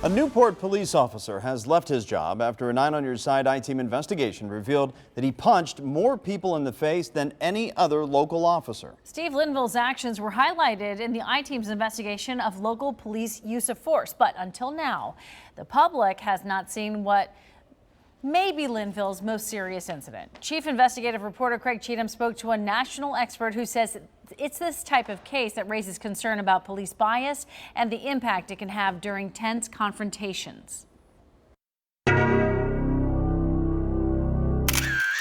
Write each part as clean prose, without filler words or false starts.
A Newport police officer has left his job after a 9 on your side I-Team investigation revealed that he punched more people in the face than any other local officer. Steve Linville's actions were highlighted in the I-Team's investigation of local police use of force. But until now, the public has not seen what may be Linville's most serious incident. Chief investigative reporter Craig Cheatham spoke to a national expert who says it's this type of case that raises concern about police bias and the impact it can have during tense confrontations.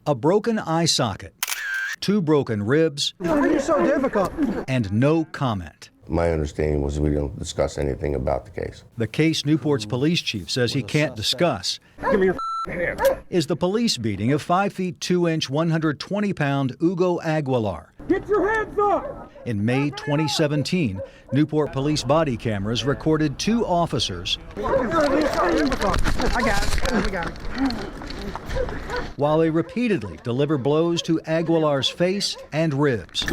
A broken eye socket, 2 broken ribs, so difficult, and no comment. My understanding was we don't discuss anything about the case. The case Newport's police chief says he can't discuss Give me your hand. is the police beating of 5 feet 2 inch, 120-pound Hugo Aguilar. Get your hands up! In May 2017, Newport police body cameras recorded 2 officers I got it. while they repeatedly delivered blows to Aguilar's face and ribs.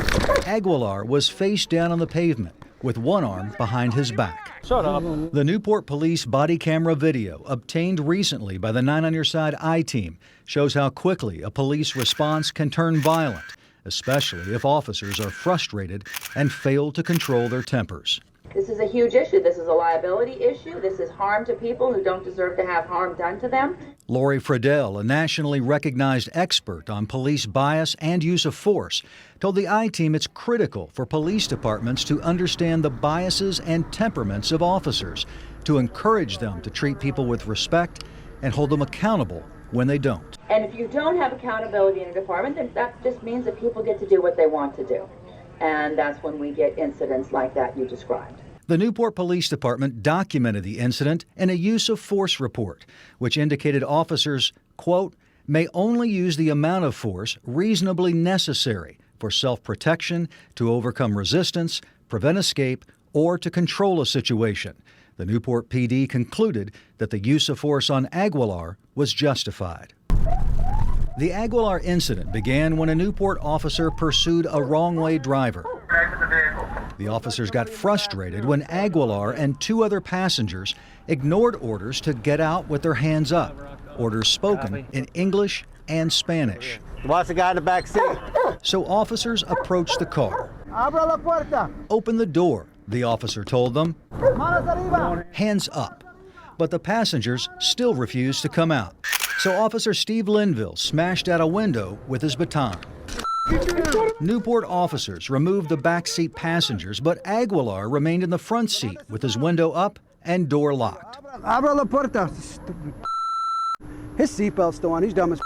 Aguilar was face down on the pavement with one arm behind his back. Shut up. The Newport police body camera video obtained recently by the 9 on your side I-Team shows how quickly a police response can turn violent, especially if officers are frustrated and fail to control their tempers. This is a huge issue. This is a liability issue. This is harm to people who don't deserve to have harm done to them. Lori Friedel, a nationally recognized expert on police bias and use of force, told the I-Team it's critical for police departments to understand the biases and temperaments of officers, to encourage them to treat people with respect and hold them accountable when they don't. And if you don't have accountability in a department, then that just means that people get to do what they want to do. And that's when we get incidents like that you described. The Newport Police Department documented the incident in a use of force report, which indicated officers, quote, may only use the amount of force reasonably necessary for self-protection, to overcome resistance, prevent escape, or to control a situation. The Newport PD concluded that the use of force on Aguilar was justified. The Aguilar incident began when a Newport officer pursued a wrong-way driver. The officers got frustrated when Aguilar and 2 other passengers ignored orders to get out with their hands up, orders spoken in English and Spanish. Watch the guy in the back seat. So officers approached the car. Abra la puerta. Open the door, the officer told them. Manos arriba. Hands up. But the passengers still refused to come out. So Officer Steve Linville smashed out a window with his baton. Newport officers removed the backseat passengers, but Aguilar remained in the front seat with his window up and door locked. Abra la puerta. His seatbelt's still on. He's dumb as.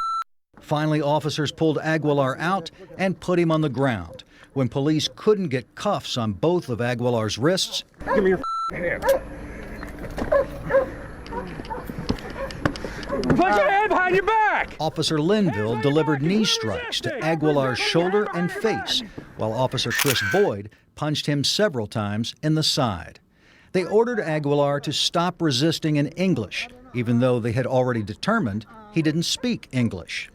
Finally, officers pulled Aguilar out and put him on the ground. When police couldn't get cuffs on both of Aguilar's wrists, Give me your hand. Put your hand behind your back! Officer Linville delivered knee strikes to Aguilar's shoulder and face, while Officer Chris Boyd punched him several times in the side. They ordered Aguilar to stop resisting in English, even though they had already determined he didn't speak English.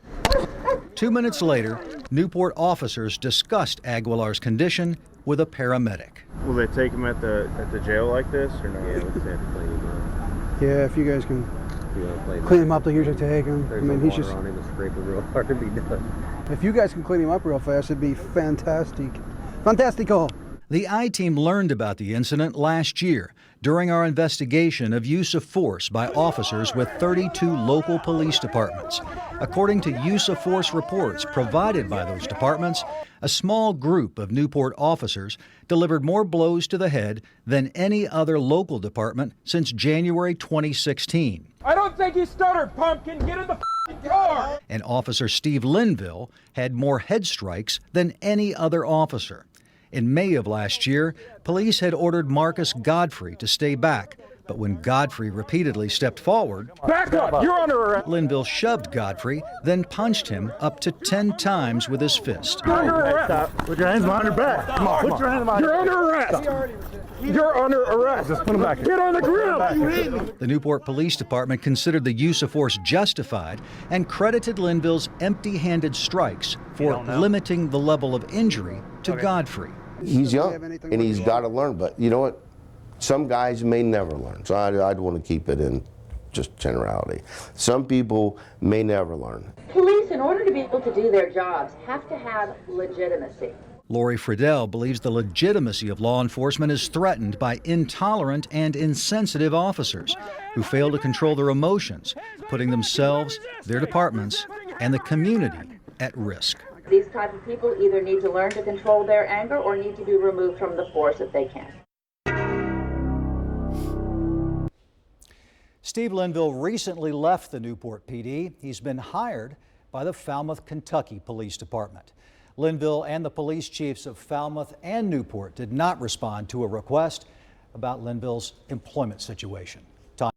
2 minutes later, Newport officers discussed Aguilar's condition with a paramedic. Will they take him at the jail like this, or no? Yeah, let's have to clean him up. Yeah, if you guys can clean him up, they usually take him. There's no water on him to scrape it real hard to be done. If you guys can clean him up real fast, it'd be fantastic. Fantastico. The I-Team learned about the incident last year during our investigation of use of force by officers with 32 local police departments. According to use of force reports provided by those departments, a small group of Newport officers delivered more blows to the head than any other local department since January 2016. I don't think you stuttered, pumpkin. Get in the car. And Officer Steve Linville had more head strikes than any other officer. In May of last year, police had ordered Marcus Godfrey to stay back, but when Godfrey repeatedly stepped forward, Back up. You're under arrest. Linville shoved Godfrey, then punched him up to 10 times with his fist. You're under arrest. Put your hands behind your back. Come on, Put your hands behind. You're under arrest. You're under arrest. Just put him back. Get on the ground. The Newport Police Department considered the use of force justified and credited Linville's empty-handed strikes for limiting the level of injury to Godfrey. He's young, and he's got to learn, but you know what? Some guys may never learn, so I'd want to keep it in just generality. Some people may never learn. Police, in order to be able to do their jobs, have to have legitimacy. Lori Friedel believes the legitimacy of law enforcement is threatened by intolerant and insensitive officers who fail to control their emotions, putting themselves, their departments, and the community at risk. These type of people either need to learn to control their anger or need to be removed from the force if they can. Steve Linville recently left the Newport PD. He's been hired by the Falmouth, Kentucky Police Department. Linville and the police chiefs of Falmouth and Newport did not respond to a request about Linville's employment situation.